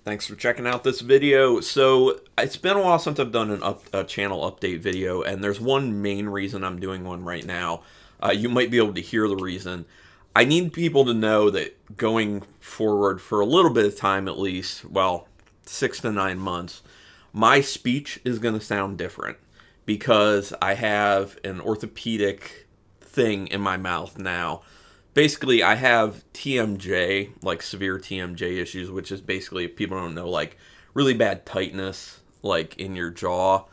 Thanks for checking out this video. So it's been a while since I've done a channel update video, and there's one main reason I'm doing one right now. You might be able to hear the reason. I need people to know that going forward for a little bit of time at least, well, 6 to 9 months, my speech is going to sound different because I have an orthopedic thing in my mouth now. Basically, I have TMJ, like severe TMJ issues, which is basically, if people don't know, like really bad tightness, like in your jaw.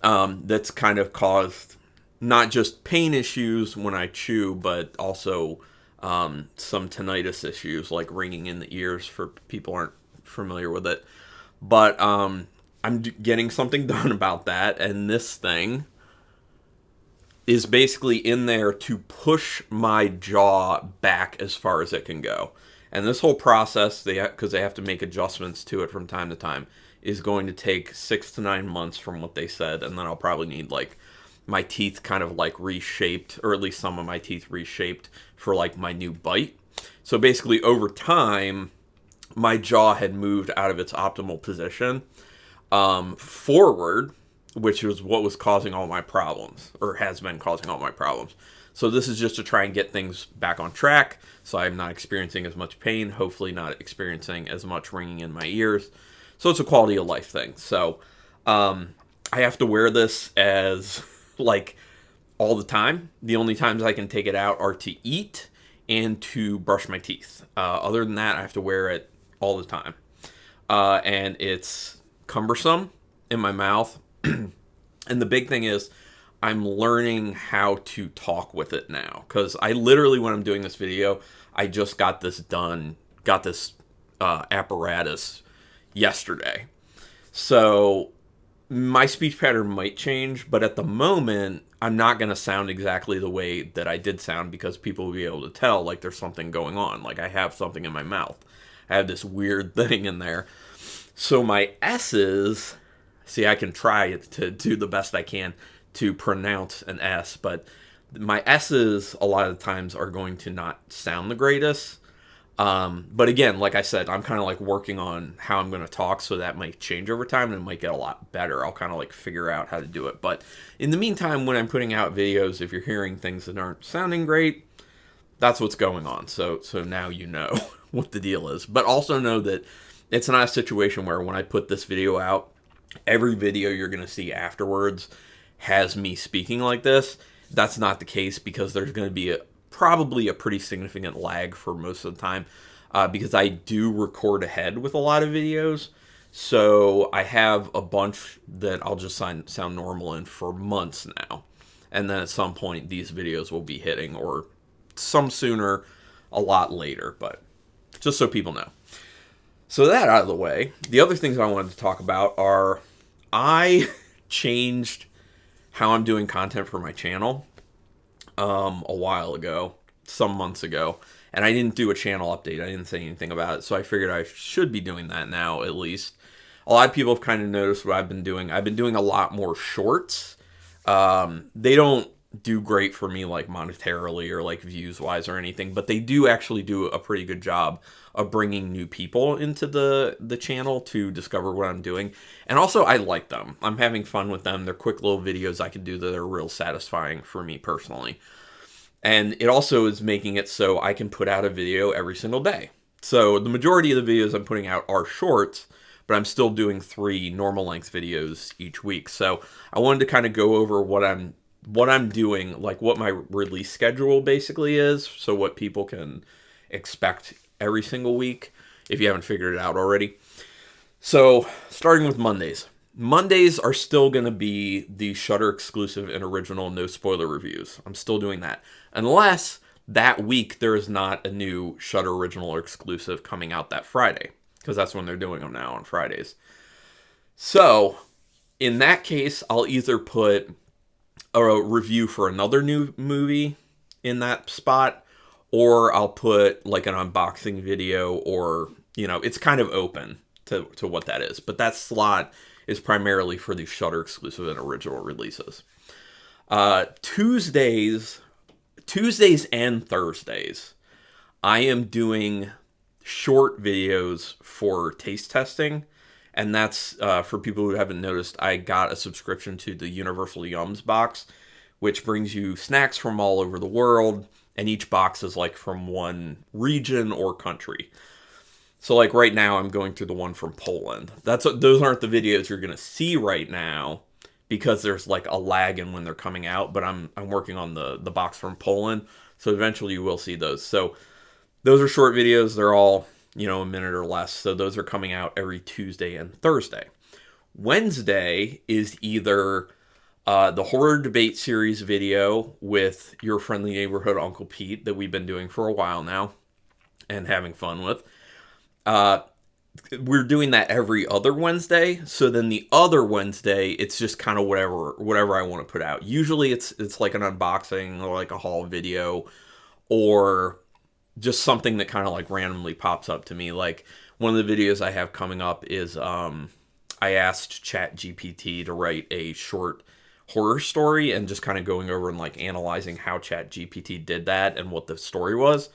That's kind of caused not just pain issues when I chew, but also some tinnitus issues, like ringing in the ears for people who aren't familiar with it. But I'm getting something done about that, and this thing is basically in there to push my jaw back as far as it can go. And this whole process, because they have to make adjustments to it from time to time, is going to take 6 to 9 months from what they said, and then I'll probably need like my teeth kind of like reshaped, or at least some of my teeth reshaped for like my new bite. So basically, over time, my jaw had moved out of its optimal position forward, which was what was causing all my problems, or has been causing all my problems. So this is just to try and get things back on track, so I'm not experiencing as much pain, hopefully not experiencing as much ringing in my ears. So it's a quality of life thing. So I have to wear this as like all the time. The only times I can take it out are to eat and to brush my teeth. Other than that, I have to wear it all the time. And it's cumbersome in my mouth. And the big thing is I'm learning how to talk with it now, because I literally, when I'm doing this video, I just got this done, got this apparatus yesterday. So my speech pattern might change, but at the moment I'm not going to sound exactly the way that I did sound, because people will be able to tell like there's something going on, like I have something in my mouth. I have this weird thing in there. So my S's, see, I can try to do the best I can to pronounce an S, but my S's a lot of the times are going to not sound the greatest. But again, like I said, I'm kind of like working on how I'm going to talk, so that might change over time and it might get a lot better. I'll kind of like figure out how to do it. But in the meantime, when I'm putting out videos, if you're hearing things that aren't sounding great, that's what's going on. So now you know what the deal is. But also know that it's not a situation where when I put this video out, every video you're going to see afterwards has me speaking like this. That's not the case, because there's going to be probably a pretty significant lag for most of the time, because I do record ahead with a lot of videos. So I have a bunch that I'll just sound normal in for months now. And then at some point these videos will be hitting, or some sooner, a lot later, but just so people know. So that out of the way, the other things I wanted to talk about are I changed how I'm doing content for my channel a while ago, some months ago, and I didn't do a channel update. I didn't say anything about it, so I figured I should be doing that now, at least. A lot of people have kind of noticed what I've been doing. I've been doing a lot more shorts. They don't do great for me like monetarily or like views wise or anything, but they do actually do a pretty good job of bringing new people into the channel to discover what I'm doing. And also, I like them. I'm having fun with them. They're quick little videos I can do that are real satisfying for me personally. And it also is making it so I can put out a video every single day. So the majority of the videos I'm putting out are shorts, but I'm still doing 3 normal length videos each week. So I wanted to kind of go over what I'm doing, like what my release schedule basically is, so what people can expect every single week, if you haven't figured it out already. So starting with Mondays. Mondays are still going to be the Shudder exclusive and original no spoiler reviews. I'm still doing that, unless that week there is not a new Shudder original or exclusive coming out that Friday, because that's when they're doing them now, on Fridays. So in that case, I'll either put a review for another new movie in that spot, or I'll put like an unboxing video, or, you know, it's kind of open to what that is. But that slot is primarily for the Shudder exclusive and original releases. Tuesdays and Thursdays, I am doing short videos for taste testing. And that's, for people who haven't noticed, I got a subscription to the Universal Yums box, which brings you snacks from all over the world, and each box is like from one region or country. So like right now I'm going through the one from Poland. Those aren't the videos you're going to see right now because there's like a lag in when they're coming out, but I'm working on the box from Poland. So eventually you will see those. So those are short videos. They're all, a minute or less. So those are coming out every Tuesday and Thursday. Wednesday is either the horror debate series video with your friendly neighborhood Uncle Pete that we've been doing for a while now and having fun with. We're doing that every other Wednesday. So then the other Wednesday, it's just kind of whatever I want to put out. Usually it's like an unboxing or like a haul video or just something that kind of like randomly pops up to me. Like one of the videos I have coming up is I asked ChatGPT to write a short horror story and just kind of going over and like analyzing how ChatGPT did that and what the story was.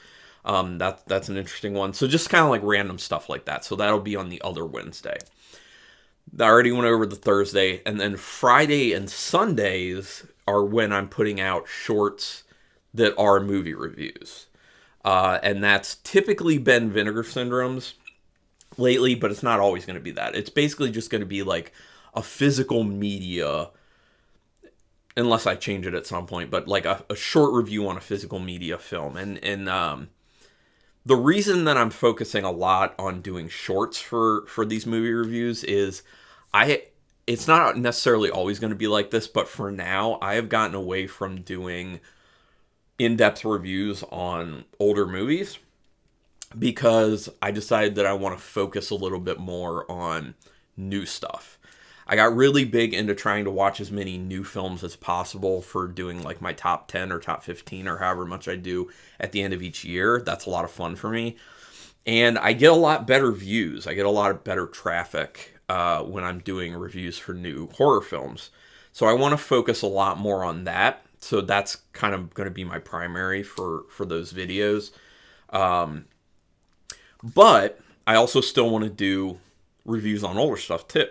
That's an interesting one. So just kind of like random stuff like that. So that'll be on the other Wednesday. I already went over the Thursday, and then Friday and Sundays are when I'm putting out shorts that are movie reviews. And that's typically been Vinegar Syndromes lately, but it's not always going to be that. It's basically just going to be like a physical media, unless I change it at some point, but like a short review on a physical media film. And the reason that I'm focusing a lot on doing shorts for these movie reviews is it's not necessarily always going to be like this, but for now, I have gotten away from doing in-depth reviews on older movies because I decided that I want to focus a little bit more on new stuff. I got really big into trying to watch as many new films as possible for doing like my top 10 or top 15 or however much I do at the end of each year. That's a lot of fun for me. And I get a lot better views. I get a lot of better traffic when I'm doing reviews for new horror films. So I want to focus a lot more on that. So that's kind of going to be my primary for those videos. But I also still want to do reviews on older stuff too.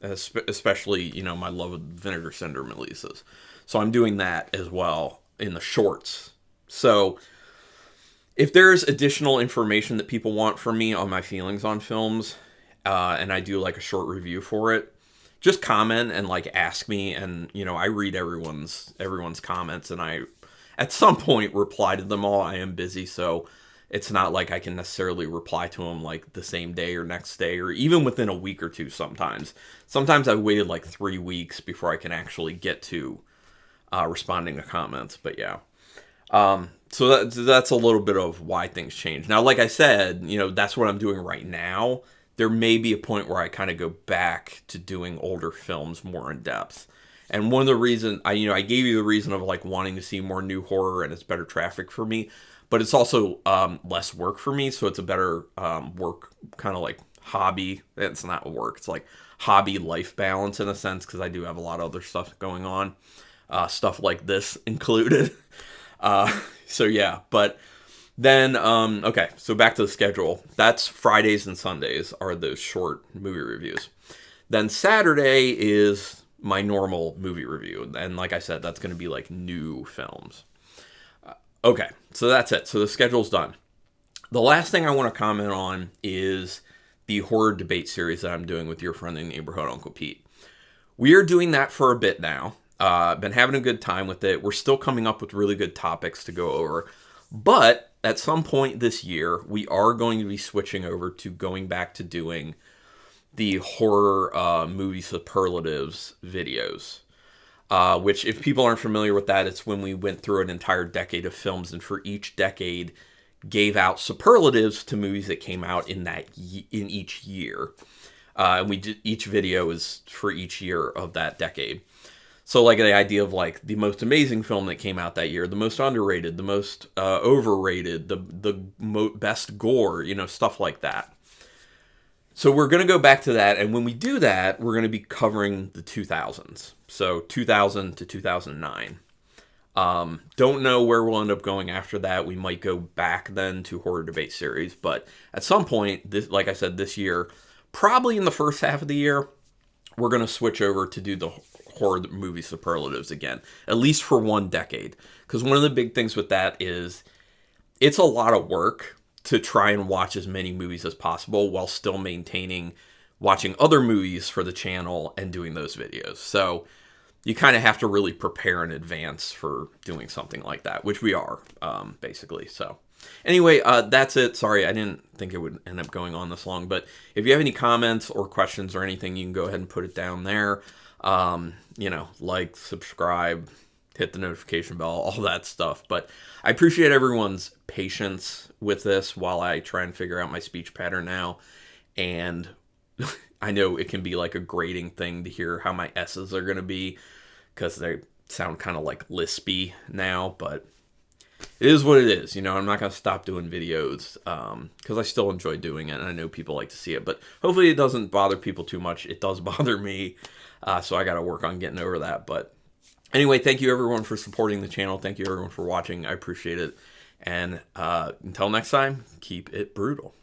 Especially, my love of Vinegar Syndrome releases. So I'm doing that as well in the shorts. So if there's additional information that people want from me on my feelings on films, and I do like a short review for it, just comment and like ask me. And, I read everyone's comments, and I, at some point, reply to them all. I am busy, so it's not like I can necessarily reply to them like the same day or next day or even within a week or two sometimes. Sometimes I waited like 3 weeks before I can actually get to responding to comments. But yeah. So that's a little bit of why things change. Now, like I said, that's what I'm doing right now. There may be a point where I kind of go back to doing older films more in depth. And one of the reasons, I gave you the reason of like wanting to see more new horror and it's better traffic for me. But it's also less work for me, so it's a better work kind of like hobby. It's not work. It's like hobby life balance in a sense because I do have a lot of other stuff going on, stuff like this included. So yeah, but then, okay, so back to the schedule. That's Fridays and Sundays are those short movie reviews. Then Saturday is my normal movie review. And like I said, that's going to be like new films. Okay, so that's it. So the schedule's done. The last thing I want to comment on is the horror debate series that I'm doing with your friendly neighborhood Uncle Pete. We are doing that for a bit now. Been having a good time with it. We're still coming up with really good topics to go over. But at some point this year, we are going to be switching over to going back to doing the horror movie superlatives videos. Which, if people aren't familiar with that, it's when we went through an entire decade of films, and for each decade, gave out superlatives to movies that came out in each year. And we did each video is for each year of that decade. So, like the idea of like the most amazing film that came out that year, the most underrated, the most overrated, the best gore, stuff like that. So we're going to go back to that, and when we do that, we're going to be covering the 2000s. So 2000 to 2009. Don't know where we'll end up going after that. We might go back then to horror debate series, but at some point, this, like I said, this year, probably in the first half of the year, we're going to switch over to do the horror movie superlatives again, at least for one decade. Because one of the big things with that is it's a lot of work to try and watch as many movies as possible while still maintaining watching other movies for the channel and doing those videos. So you kind of have to really prepare in advance for doing something like that, which we are, basically. So anyway, that's it. Sorry, I didn't think it would end up going on this long, but if you have any comments or questions or anything, you can go ahead and put it down there. Like, subscribe, hit the notification bell, all that stuff. But I appreciate everyone's patience with this while I try and figure out my speech pattern now. And I know it can be like a grating thing to hear how my S's are going to be, because they sound kind of like lispy now, but it is what it is. I'm not going to stop doing videos because I still enjoy doing it, and I know people like to see it, but hopefully it doesn't bother people too much. It does bother me, so I got to work on getting over that. But anyway, thank you everyone for supporting the channel. Thank you everyone for watching. I appreciate it. And until next time, keep it brutal.